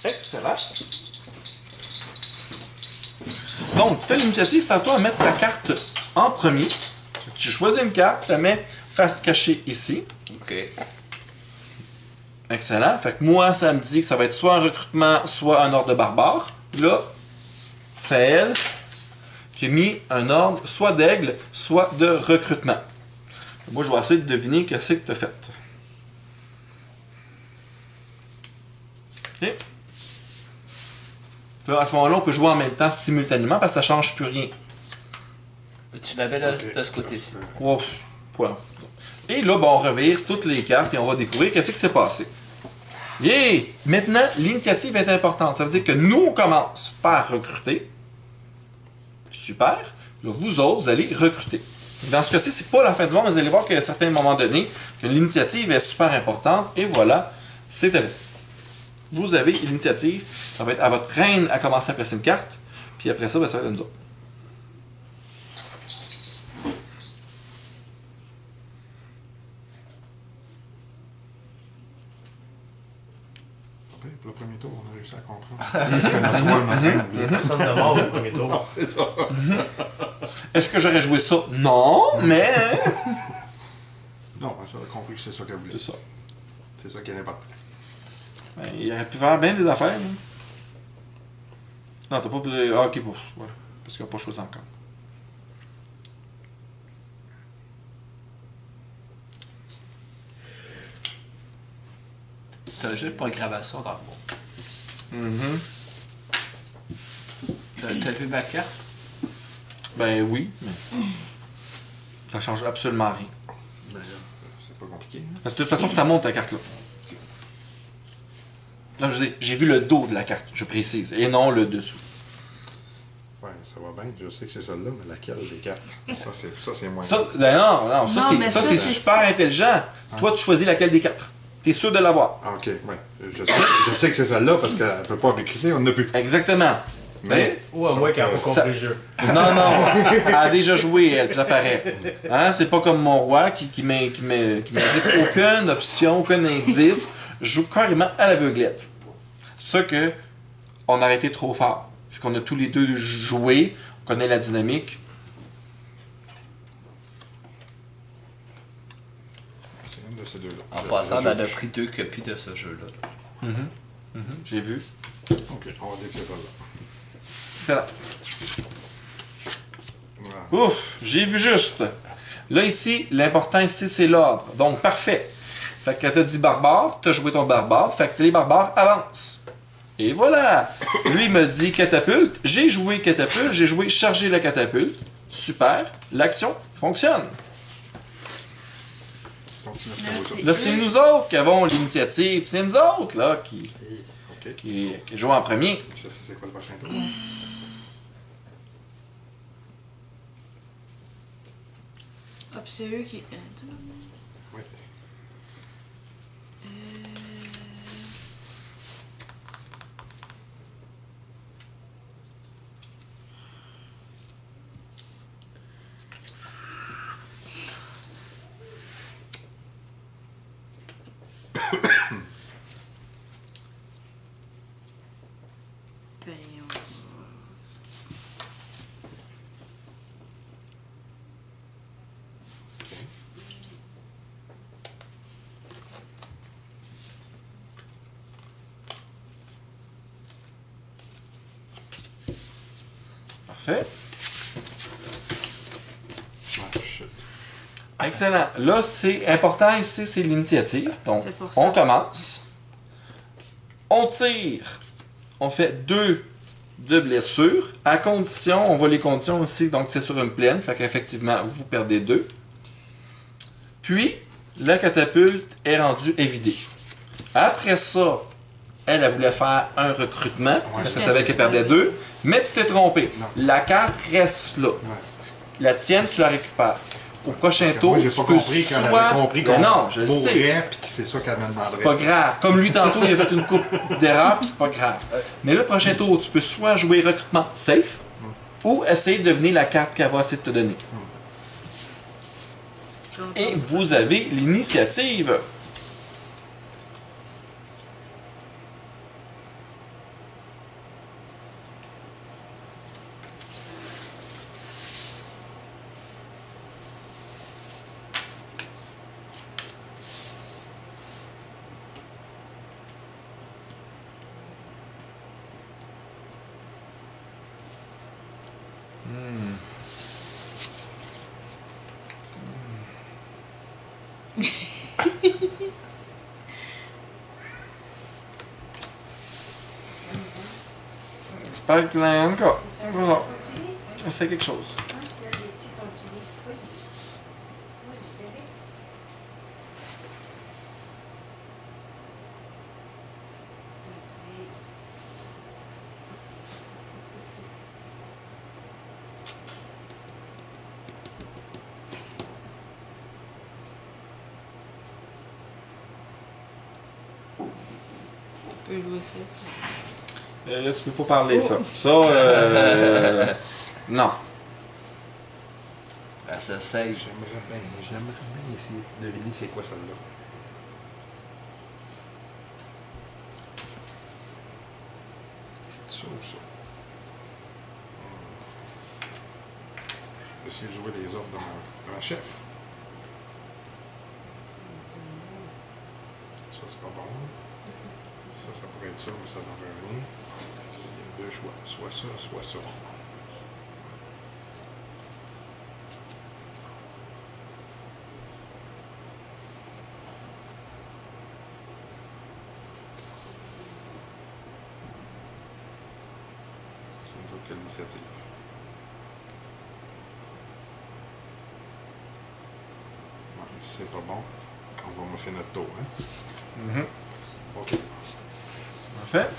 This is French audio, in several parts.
Excellent. Donc, tu as l'initiative, c'est à toi de mettre ta carte en premier. Tu choisis une carte, tu la mets face cachée ici. OK. Excellent. Fait que moi, ça me dit que ça va être soit un recrutement, soit un ordre de barbare. Là, c'est elle qui a mis un ordre soit d'aigle, soit de recrutement. Moi, je vais essayer de deviner qu'est-ce que tu as fait. OK. Là, à ce moment-là, on peut jouer en même temps simultanément parce que ça ne change plus rien. Tu l'avais là, de ce côté-ci. Ouf, voilà. Et là, ben, on revire toutes les cartes et on va découvrir qu'est-ce qui s'est passé. Yeah! Maintenant, l'initiative est importante. Ça veut dire que nous, on commence par recruter. Super. Là, vous autres, vous allez recruter. Dans ce cas-ci, c'est pas la fin du monde, mais vous allez voir qu'à un certain moment donné, que l'initiative est super importante. Et voilà, c'est arrivé. Vous avez l'initiative. Ça va être à votre reine à commencer à presser une carte. Puis après ça, ben, ça va être à nous autres. Pour le premier tour, on a réussi à comprendre. Parce que notre roi, notre reine, Il n'y a personne de mort au premier tour. Non, c'est ça. Est-ce que j'aurais joué ça? Non, mais... Non, on a compris que c'est ça qu'elle voulait. C'est ça. C'est ça qui est important. Ben, il aurait pu faire bien des affaires. Hein. Non, t'as pas pu... Ah, ok, bon. Voilà. Parce qu'il n'a pas choisi encore. C'est juste pour grammation dans le mot. T'as vu ma carte? Ben oui, mais... Ça change absolument rien. Mais c'est pas compliqué. Hein? Parce que de toute façon, tu la montes ta carte là. Là, je dis, j'ai vu le dos de la carte, je précise, et non le dessous. Ouais, ça va bien. Je sais que c'est celle-là, mais laquelle des quatre? Ça, c'est moins. Ça, ben non, Non, mais ça, ça, c'est c'est super intelligent. Toi, tu choisis laquelle des quatre. T'es sûr de l'avoir. Ah, ok, ouais. Je sais que c'est celle-là parce qu'elle ne peut pas recruter, on n'a plus. Exactement. Mais. Ou à moins qu'elle n'a pas compris Ça- le jeu. Non, non, elle a déjà joué, elle, ça paraît. Hein? C'est pas comme mon roi qui m'indique aucune option, aucun indice. Je joue carrément à l'aveuglette. C'est pour ça que on a arrêté trop fort. Vu qu'on a tous les deux joué, on connaît la dynamique. C'est une de ces deux-là. En passant, on en a pris 2 copies de ce jeu-là. J'ai vu. Ok, on va dire que c'est celle-là. C'est là. Voilà. Ouf, j'ai vu juste. Là, ici, l'important ici, c'est l'ordre. Donc, parfait. Fait que t'as dit barbare, t'as joué ton barbare, fait que les barbares avancent. Et voilà! Lui, il me dit catapulte. J'ai joué catapulte, j'ai joué charger la catapulte. Super, l'action fonctionne. Continue à se Merci. faire ça. Là, c'est nous autres qui avons l'initiative. C'est nous autres, là, Ok. qui jouent en premier. Je sais c'est quoi le prochain tour. Ah, puis c'est eux qui. Oui. Ben, Parfait. Ah, shit. Excellent. Là, c'est important ici, c'est l'initiative. Donc, C'est pour ça. on commence. On tire. On fait 2 de blessures. À condition, on voit les conditions aussi, donc c'est sur une plaine. Fait qu'effectivement, vous perdez 2. Puis, la catapulte est rendue évidée. Après ça, elle voulait faire un recrutement. Parce qu'elle savait qu'elle perdait 2. Mais tu t'es trompé. Non. La carte reste là. Ouais. La tienne, tu la récupères. Au prochain Parce que tour, moi, j'ai tu pas peux compris quand elle soit... avait compris Ben qu'on non, je le sais. mourrait, puis que c'est ça qu'elle me demanderait. C'est pas grave. Comme lui, tantôt, il a fait une coupe d'erreur, puis c'est pas grave. Mais le prochain tour, tu peux soit jouer recrutement safe, ou essayer de deviner la carte qu'elle va essayer de te donner. Et vous avez l'initiative. J'espère que là, encore. Tu veux Voilà. continuer? C'est quelque chose. Hein? Il y a des petits continuer. Vas-y. Vas-y, fais-les. Tu peux jouer ça. Là, tu peux pas parler, ça. Ça, non. Ah, ça sèche. J'aimerais bien essayer de deviner c'est quoi celle-là. C'est ça ou ça? Je vais essayer de jouer les offres dans chef. Ça, c'est pas bon. Ça pourrait être ça, mais ça donnerait rien. Il y a deux choix. Soit ça, soit ça. C'est une autre initiative. Bon, si c'est pas bon, on va me faire notre tour. Hein? Mhm. OK. Parfait.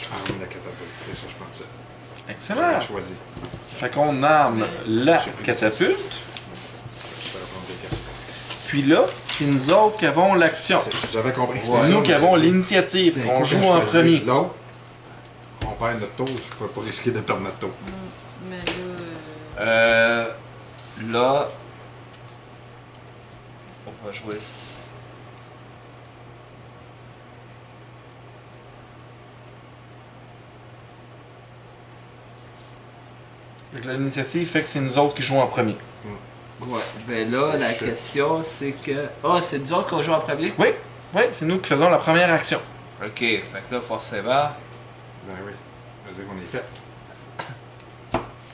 Je prends la catapulte. C'est ça, je pensais. Excellent. J'ai choisi. Fait qu'on arme la J'ai pris catapulte. Je vais prendre des cartes. Puis là, c'est nous autres qui avons l'action. J'avais compris que C'est c'était nous ça, qui avons mais j'ai dit, l'initiative. d'un On coup, joue quand en je choisis premier. l'autre, on perd notre tour. Je ne pouvais pas risquer de perdre notre tour. Mais là, Là, on va jouer. Fait que l'initiative fait que c'est nous autres qui jouons en premier. Ouais. Ben là, la Shit. question, c'est que. Ah, c'est nous autres qu'on joue en premier? Oui, oui, c'est nous qui faisons la première action. Ok, fait que là, forcément. Ben oui. Ça veut dire qu'on est fait.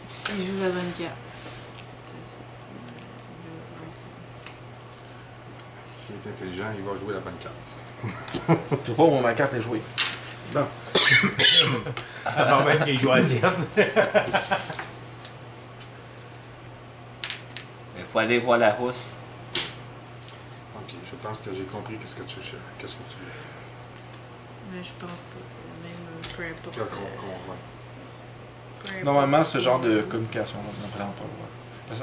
s'il joue la bonne carte. C'est ça. S'il est intelligent, il va jouer la bonne carte. Je sais pas où ma carte est jouée. Bon. Avant même qu'il joue à la sienne. Il faut aller voir la rousse. OK, je pense que j'ai compris qu'est-ce que tu veux. Mais je pense pas que même peu importe. Quel convaincre. Peu importe. Normalement, ce genre de communication, on ne prend pas. Ouais.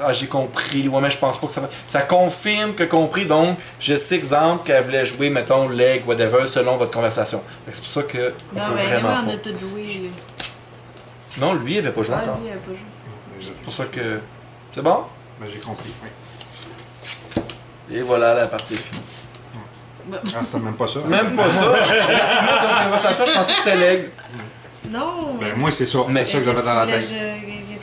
Ah, j'ai compris. Ouais, mais je pense pas que ça va. Ça confirme que compris, donc je sais, exemple, qu'elle voulait jouer, mettons, leg, whatever, selon votre conversation. Fait que c'est pour ça que. On Non, peut mais nous, vraiment on pas. a tout joué. Là. Non, lui, il avait pas joué Ah, encore. lui, il a pas joué. C'est pour ça que. C'est bon? Mais j'ai compris. Oui. Et voilà, la partie est finie. Ah, c'était même pas ça. Même pas ça. Effectivement, sur la conversation, je pensais que c'était leg. Non, mais. Ben, moi, c'est ça. Mais- C'est ça que j'avais dans la tête. Qu'est-ce que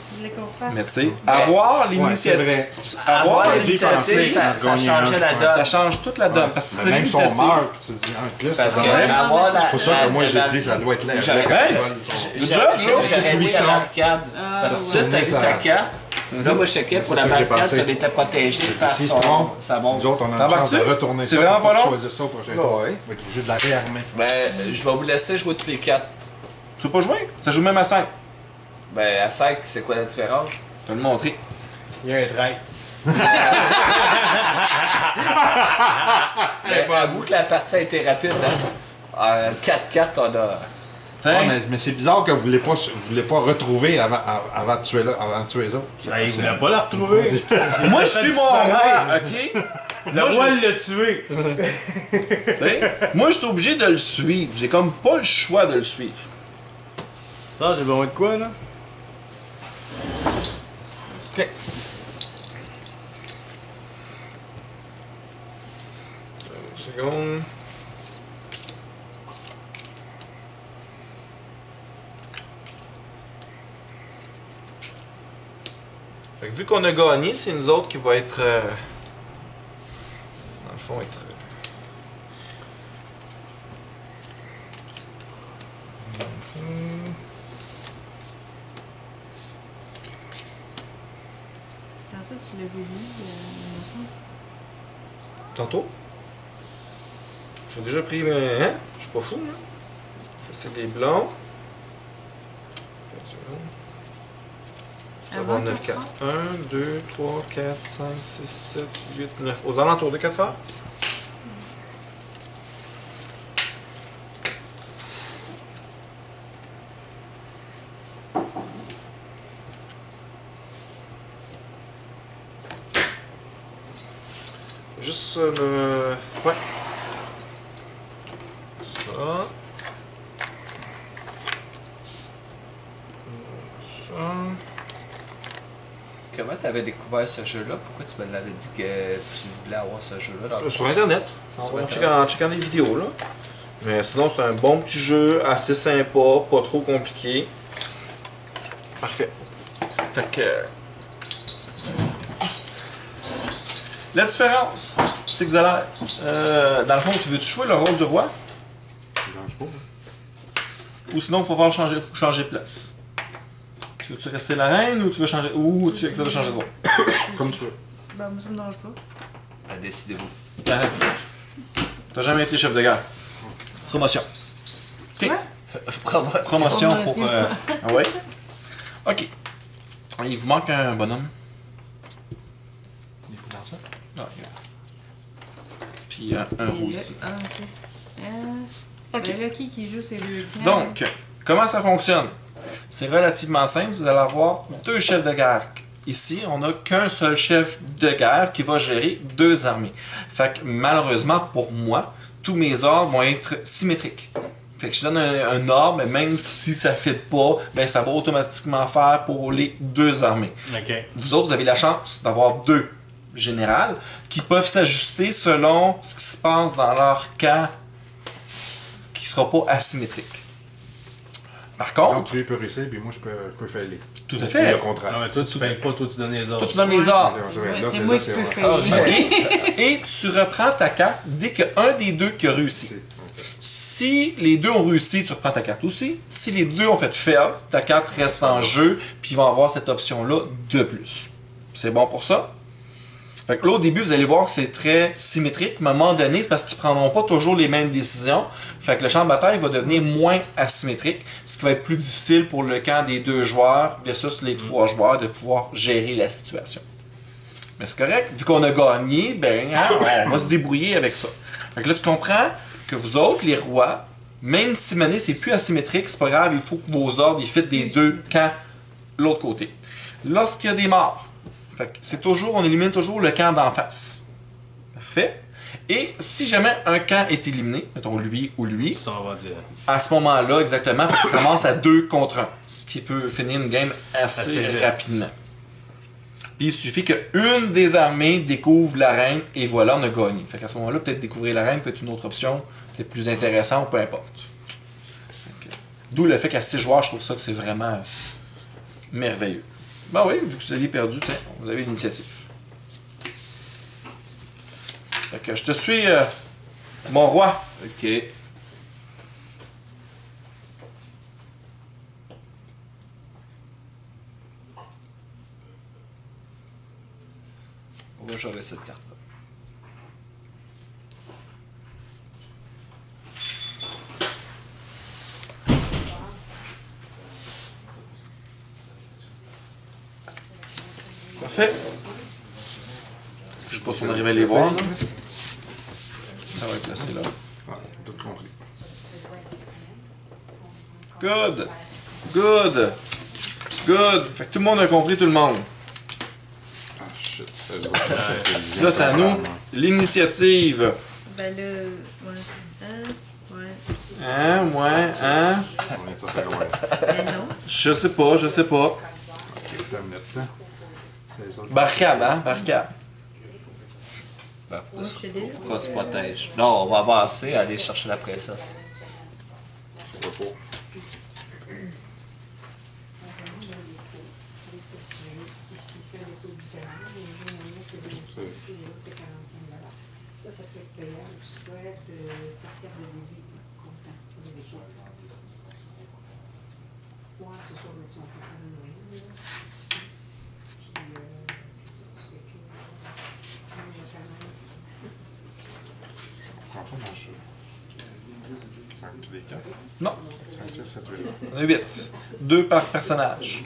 tu voulais qu'on fasse? Mais tu sais, avoir Ouais, c'est l'initiative. vrai. Avoir Ouais, l'initiative, j'ai pensé. ça Gagner changeait un la point. donne. ça change toute la donne. Parce que Mais c'est même si on l'initiative. meurt, tu te dis, ah, plus, Parce ça que va. Ouais, avoir non, C'est pour ça que moi, j'ai la- dit, ça doit être l'air. J'aurais- Là, quand Hey! tu vas- Good job, là. J'aurais aimé Louis la Strong. barricade. Ah, Parce que ouais. ça, t'as vu ça- ta carte. Là, moi, je checkais pour C'est la ça que j'ai barricade, pensé. ça était protégé par Si son... Strong, Ça monte. nous autres, on a une T'embarques-tu? chance de retourner C'est ça vraiment pour pas long? choisir ça au prochain tour. Ouais. On va être obligé de la réarmer. Ben, je vais vous laisser jouer tous les 4. Tu veux pas jouer? Ça joue même à 5. Ben, à 5, c'est quoi la différence? Je vais le montrer. Il y a un traître. Ben, avoue que la partie a été rapide, hein? 4-4, on a... Ouais, mais c'est bizarre que vous voulez pas retrouver avant de tuer là, avant de tuer les autres. Il voulait pas la retrouver. Moi, je suis mon roi, ok? Le Moi, roi je- l'a tué. T'sais, moi, je suis obligé de le suivre. J'ai comme pas le choix de le suivre. Ça, j'ai besoin de quoi, là? Ok. Une seconde. Fait que vu qu'on a gagné, c'est nous autres qui va être. Dans le fond, être. En fait, tu l'avais lu, il me semble. Tantôt. J'ai déjà pris. Hein? Je suis pas fou, là. Ça, c'est les blancs. Ça va Avant 9, 4. 4 heures? 1, 2, 3, 4, 5, 6, 7, 8, 9. Aux alentours de 4 heures? Juste le. Ouais. Ça. Ça. Comment t'avais découvert ce jeu-là? Pourquoi tu me l'avais dit que tu voulais avoir ce jeu-là dans le Sur Internet. En checkant des vidéos, là. Mais sinon, c'est un bon petit jeu, assez sympa, pas trop compliqué. Parfait. Fait que. La différence, c'est que vous allez. Dans le fond, tu veux-tu jouer le rôle du roi? Ça me dérange pas. Hein. Ou sinon, il faut faire changer de place. Tu veux-tu rester la reine ou tu veux changer. Ou tu veux changer de rôle? Comme tu veux. Ben, moi, ça me dérange pas. Ben, décidez-vous. T'as jamais été chef de guerre. Promotion. Ok. Quoi? Promotion pour. Promotion. Ah ouais? Ok. Il vous manque un bonhomme. Il est pas dans ça. Ah, regarde. Puis un roux ici. Ah, ok. Ok. Ben là, qui joue ces deux clans? Donc, comment ça fonctionne? C'est relativement simple. Vous allez avoir deux chefs de guerre. Ici, on n'a qu'un seul chef de guerre qui va gérer deux armées. Fait que malheureusement pour moi, tous mes ordres vont être symétriques. Fait que je donne un ordre, mais même si ça ne fit pas, ben ça va automatiquement faire pour les deux armées. Ok. Vous autres, vous avez la chance d'avoir deux générales qui peuvent s'ajuster selon ce qui se passe dans leur camp qui ne sera pas asymétrique. Par Donc, contre, lui, il peut réussir, puis moi, je peux faire les. tout à Ou fait. le contraire. Non, mais toi, tu fais pas, toi, tu donnes les ordres. Toi, tu donnes les ordres. C'est vrai. Ouais, Là, c'est là, moi qui c'est peux vrai. faire. Et tu reprends ta carte dès qu'il y a un des deux qui a réussi. C'est- ok. Si les deux ont réussi, tu reprends ta carte aussi. Si les deux ont fait fail, ta carte reste en jeu, puis ils vont avoir cette option-là de plus. C'est bon pour ça? Fait que là, au début, vous allez voir que c'est très symétrique, mais à un moment donné, c'est parce qu'ils prendront pas toujours les mêmes décisions. Fait que le champ de bataille va devenir moins asymétrique, ce qui va être plus difficile pour le camp des deux joueurs versus les trois joueurs de pouvoir gérer la situation. Mais c'est correct, vu qu'on a gagné, ben, hein, on va se débrouiller avec ça. Fait que là, tu comprends que vous autres, les rois, même si Mané, c'est plus asymétrique, c'est pas grave, il faut que vos ordres ils fitent des deux camps l'autre côté. Lorsqu'il y a des morts, fait que c'est toujours, on élimine toujours le camp d'en face. Parfait. Et si jamais un camp est éliminé, mettons lui ou lui, Tu t'en vas dire. à ce moment-là, exactement, fait que ça commence à 2 contre 1, ce qui peut finir une game assez Assez vite. rapidement. Puis il suffit qu'une des armées découvre la reine et voilà, on a gagné. Fait qu'à ce moment-là, peut-être découvrir la reine peut être une autre option, peut-être plus intéressant ou peu importe. Fait que, d'où le fait qu'à 6 joueurs, je trouve ça que c'est vraiment merveilleux. Ben oui, vu que vous aviez perdu, tiens, vous avez l'initiative. Fait que je te suis, mon roi. Ok. Moi, j'aurais cette carte-là. Parfait. Je sais pas si on arrive à les voir, là. Ça va être placé là. Ah, tout compris. Good. Good. Good. Fait que tout le monde a compris, tout le monde. Ah, shit. C'est eux autres. C'est Là, c'est à nous. L'initiative. Ben là, ouais. Ouais. Hein, ouais, hein. On est sorti loin. Ben non. Je sais pas, je sais pas. Ok, t'as une minute. Hein? C'est les autres. Barcade, hein, barcade. Ben, Moi, je sais déjà. pourquoi on se protège? Non, on va avancer, aller chercher la princesse. Je vois pas. Comment je. 5, les 4. Non. 5, 6, 7, 8. On a 8. 2 par personnage.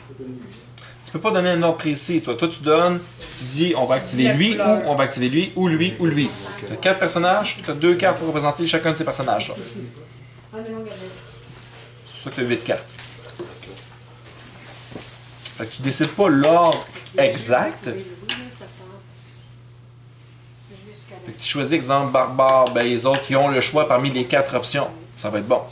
Tu peux pas donner un ordre précis, toi. Toi, tu donnes, tu dis on va activer lui, ou on va activer lui, ou lui, ou lui. Tu as 4 personnages, puis tu as 2 cartes pour représenter chacun de ces personnages-là. C'est ça que tu as 8 cartes. Fait que tu décides pas l'ordre exact. Fait que tu choisis, exemple, barbare, ben les autres qui ont le choix parmi les 4 options. Ça va être bon.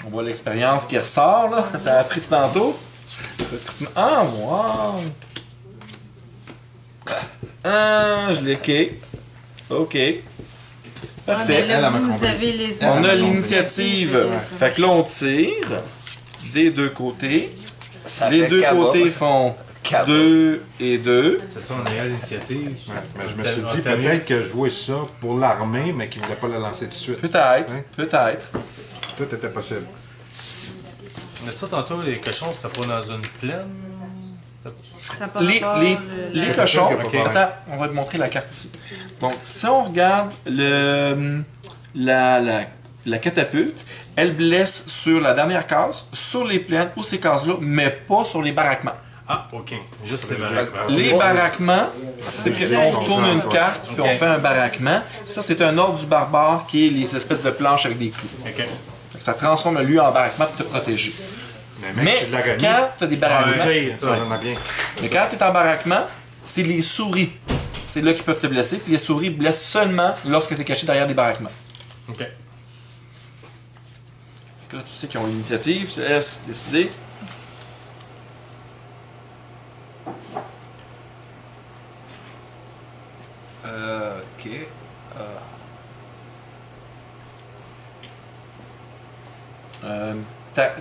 On voit l'expérience qui ressort, là. T'as appris tantôt. Ah, wow! Ah, je l'ai. OK. Parfait. mais là, vous avez les On a armes. l'initiative. Fait que là, on tire des deux côtés. Ça Les fait deux cabot. côtés font Cabot. 2 et 2. C'est ça, on est à l'initiative. Ouais, mais je me suis dit peut-être que jouer ça pour l'armée, mais qu'il ne voulait pas le lancer tout de suite. Peut-être, Hein? peut-être. Tout était possible. Mais ça, tantôt, les cochons, c'était pas dans une plaine? Ça a pas Les, rapport, les, le- les la- cochons, Ok. attends, on va te montrer la carte ici. Donc, si on regarde la catapulte, elle blesse sur la dernière case, sur les plaines ou ces cases-là, mais pas sur les baraquements. Ah, OK. Juste c'est Je vrai. Les baraquements, c'est qu'on retourne une carte puis on Ok. fait un baraquement. Ça, c'est un ordre du barbare qui est les espèces de planches avec des clous. OK. Fait que ça transforme le lieu en baraquement pour te protéger. Mais mec, Mais c'est de l'agonie. quand tu as des baraquements, Tu sais, ça en a bien. mais quand tu es en baraquement, c'est les souris. C'est là qui peuvent te blesser. Puis les souris blessent seulement lorsque tu es caché derrière des baraquements. OK. Fait que là, tu sais qu'ils ont l'initiative. Tu laisses décider. OK.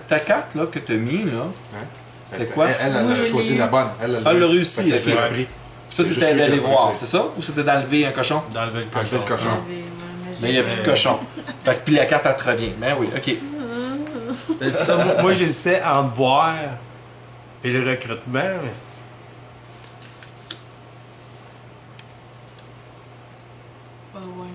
Ta carte là, que tu as mis, là, Hein? C'était quoi? Elle Moi, je a choisi l'ai la eu. bonne. Elle l'a réussi, Fait que ok. je l'ai appris. ça, C'est tu juste t'es lui allé qui a voir, réussi. c'est ça? Ou c'était d'enlever un cochon? D'enlever le Enlever cochon. le cochon. Mais il n'y a plus de cochon. Fait que puis la carte, elle te revient. Ben oui, ok. Ben, c'est ça, moi, j'hésitais entre voir et le recrutement, mais... Ah ouais.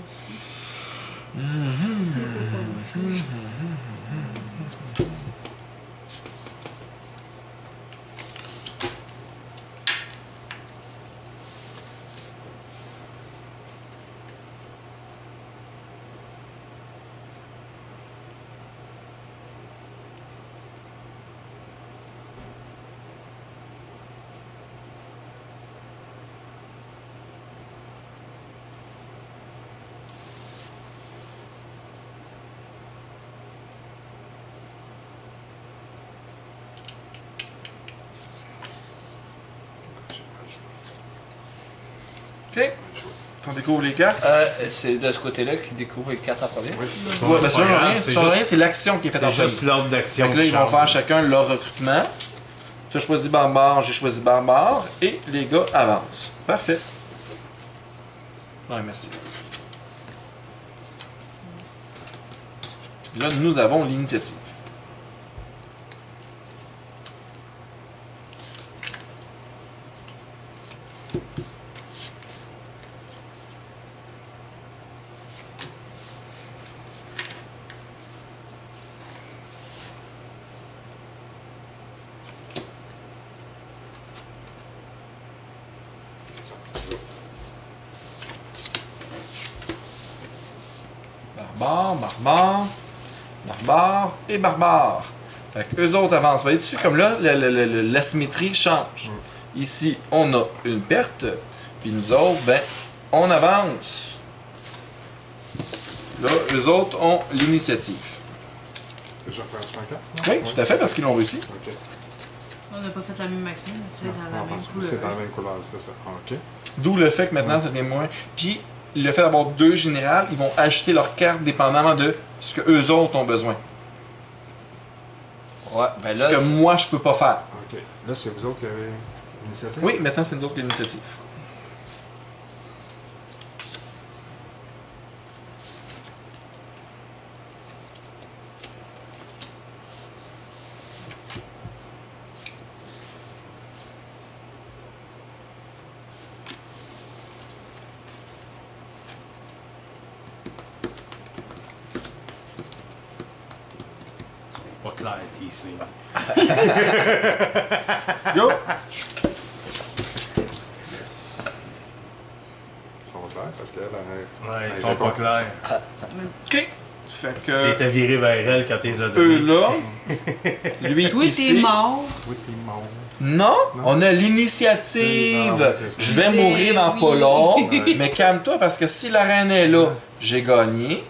Ok. On découvre les cartes. C'est de ce côté-là qu'il découvre les cartes en premier. Ouais, ben ça change pas rien. grave, Ça c'est change juste- rien, c'est l'action qui est faite en C'est premier. juste l'ordre d'action. Fait que là, qui ils vont change. faire chacun leur recrutement. Tu as choisi barbare, j'ai choisi barbare. Et les gars avancent. Parfait. Ouais, merci. Là, nous avons l'initiative. Barbare, barbare, barbare et barbare. Fait que eux autres avancent. Voyez-tu, comme là, la symétrie change. Ici, on a une perte. Puis nous autres, ben, on avance. Là, eux autres ont l'initiative. Déjà faire du 24? Oui, tout à fait, parce qu'ils l'ont réussi. Ok. On n'a pas fait la même action, mais c'est dans la Non, même parce que couleur. c'est dans la même couleur, c'est ça. Ah, ok. D'où le fait que maintenant, ça devient moins. Puis, le fait d'avoir deux générales, ils vont ajouter leurs cartes dépendamment de ce que eux autres ont besoin. Ouais, ben Ce là. que moi, je peux pas faire. Ok. Là, c'est vous autres qui avez l'initiative? Oui, maintenant, c'est nous autres qui avons l'initiative. Pas clair, ici. Go! Yes. Ils sont clairs parce qu'elle a... Ouais, ils sont pas clairs. OK. Fait que... T'étais viré vers elle quand t'es Eux donné. là, lui Toi, ici. t'es mort. Oui, t'es mort. Non, on a l'initiative. Non, ok. Je vais mourir dans Oui. pas long. Ouais. Mais calme-toi parce que si la reine est là, j'ai gagné.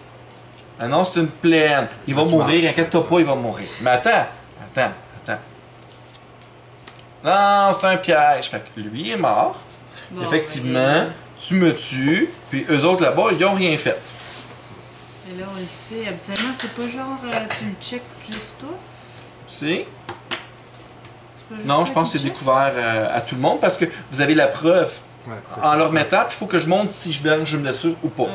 Ah non, c'est une plaine. Il va Tu mourir, meurs. inquiète-toi pas, il va mourir. Mais attends. Non, c'est un piège. Fait que lui est mort. Bon, Effectivement, ben, tu me tues. Puis eux autres là-bas, ils ont rien fait. Et là, on le sait. Habituellement, c'est pas genre tu le check juste toi. Si? C'est pas juste Non, toi je pense qui que c'est check? découvert à tout le monde parce que vous avez la preuve. Ouais, En leur mettant, il faut que je montre si je me blessure ou pas.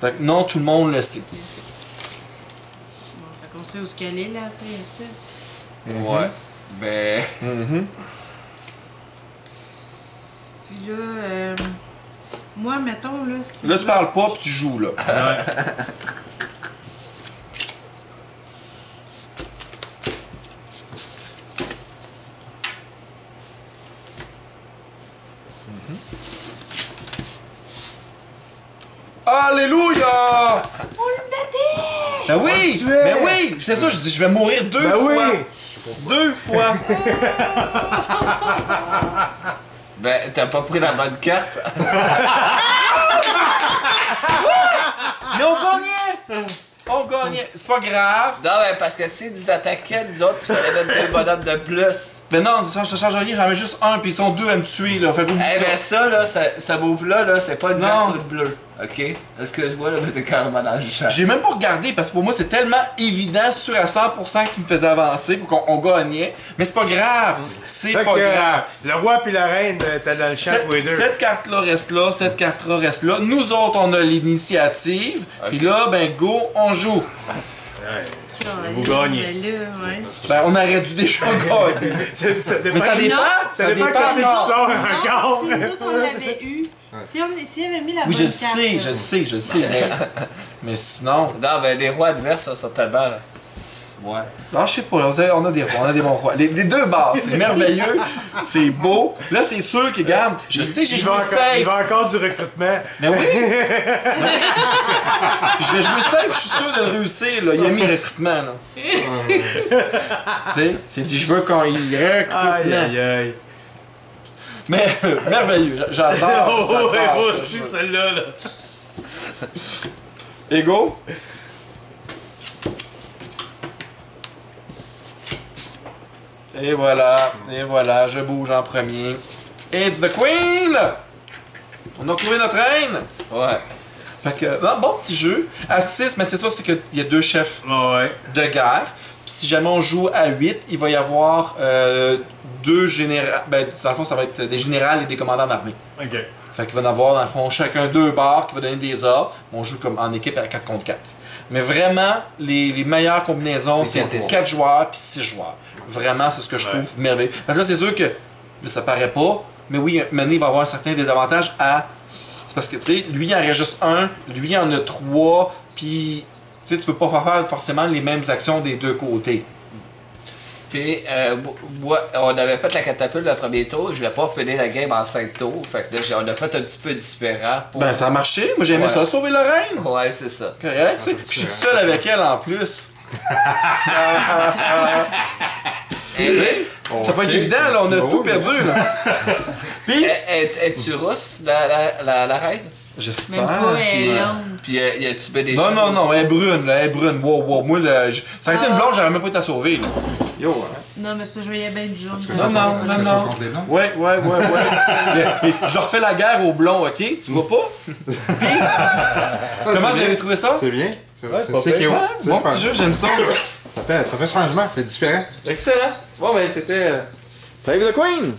Fait que non, tout le monde le sait. Bon, fait qu'on sait où est-ce qu'elle est, la princesse. Ouais. Ben. Puis là, moi, mettons, là, si... Là, tu parles pas puis tu joues, là. Ouais. Alléluia! Ben oui! On le tuait! Ben oui! Je fais ça, je dis je vais mourir deux Ben fois! oui! Deux fois! Ben, t'as pas pris la bonne carte. Mais on gagnait! On gagnait! C'est pas grave! Non, ben, parce que si nous attaquaient, nous autres, il fallait mettre deux bonhommes de plus. Ben non, je te change rien, j'en mets juste un, puis ils sont deux à me tuer, là. Fait que oublie Eh ben, ça. ça, là, ça move-là, là, c'est pas une Non. carte toute bleue. Ok? Excuse-moi, là, mais t'es carrément dans le champ. J'ai même pas regardé parce que pour moi c'est tellement évident, sûr à 100% qu'il me faisait avancer pour qu'on gagnait. Mais c'est pas grave. C'est Fait pas que grave. le roi puis la reine, t'es dans le champ tous les deux. Cette carte-là reste là, cette carte-là reste là. Nous autres, on a l'initiative. Puis là, ben go, on joue. Ouais. Ouais, Vous gagnez. ben là, ouais. Ben on aurait dû déjà gagner. Ça dépend, Mais ça dépend. ça dépend dépend qu'est-ce qui encore. sort Non, encore. si nous autres, on l'avait eu, si on avait mis la Oui, bonne je carte... sais, je sais, je sais. Mais sinon. Non, ben, les rois adverses, sont tellement. Ouais. Non, je sais pas, là, on a des rois, on a des bons rois. Les deux bases, c'est merveilleux, c'est beau. Là, c'est sûr que, regarde, je sais, j'ai Il joué va safe. encore du recrutement. Mais oui! Puis je vais jouer safe, je suis sûr de le réussir, là. Il a mis recrutement, là. Tu sais, c'est dit, je veux qu'on y Aïe, recrutement. aïe, aïe. Mais merveilleux, j'adore. Oh, j'adore ouais, moi ce aussi, jeu. celle-là. Là. Ego? Et voilà, je bouge en premier. It's the Queen! On a trouvé notre reine! Ouais. Fait que, non, bon petit jeu. À 6, mais c'est ça, c'est qu'il y a deux chefs Ouais. de guerre. Puis si jamais on joue à 8, il va y avoir deux généraux. Ben, dans le fond, ça va être des générales et des commandants d'armée. Ok. Fait qu'il va y en avoir, dans le fond, chacun deux barres qui va donner des ordres. On joue comme en équipe à 4 contre 4. Mais vraiment, les meilleures combinaisons, C'est c'est 4 4 joueurs puis 6 joueurs. Vraiment, c'est ce que je trouve merveilleux. Parce que là, c'est sûr que, là, ça paraît pas, mais oui, maintenant, il va avoir un certain désavantage à... C'est parce que, tu sais, lui, il en reste juste un, lui, il en a 3, puis... Tu sais, tu peux pas faire forcément les mêmes actions des deux côtés. Puis, moi, on avait fait la catapulte le premier tour, je voulais pas finir la game en 5 tours, fait que là, on a fait un petit peu différent pour... Ben, ça a marché. Moi, j'aimais Ouais. ça, sauver la reine. Ouais, c'est ça. Correct, tu sais. Puis je suis tout seul avec elle en plus. Ça peut être évident, là, on a tout perdu, là. Puis, Es-tu rousse, la reine? j'espère. Même pas, elle est puis- longue. Puis, y a-tu bien des Non, cheveux non, non, autour? elle est brune, là, elle est brune. Wow, wow. Moi, là, ça aurait été une blonde, j'aurais même pas été à sauver, là. Yo, hein. Non, mais c'est pas que je voyais bien du jaune. Non, non, non, non. contre les blonds? Ouais. Et je leur fais la guerre aux blonds, ok? Tu vois pas? Puis, comment vous avez trouvé ça? C'est bien. Ouais, pas C'est pire. cute. Ouais, C'est bon le fun. petit jeu, j'aime ça. Ça fait changement, c'est différent. Excellent. Bon, ben, c'était Save the Queen.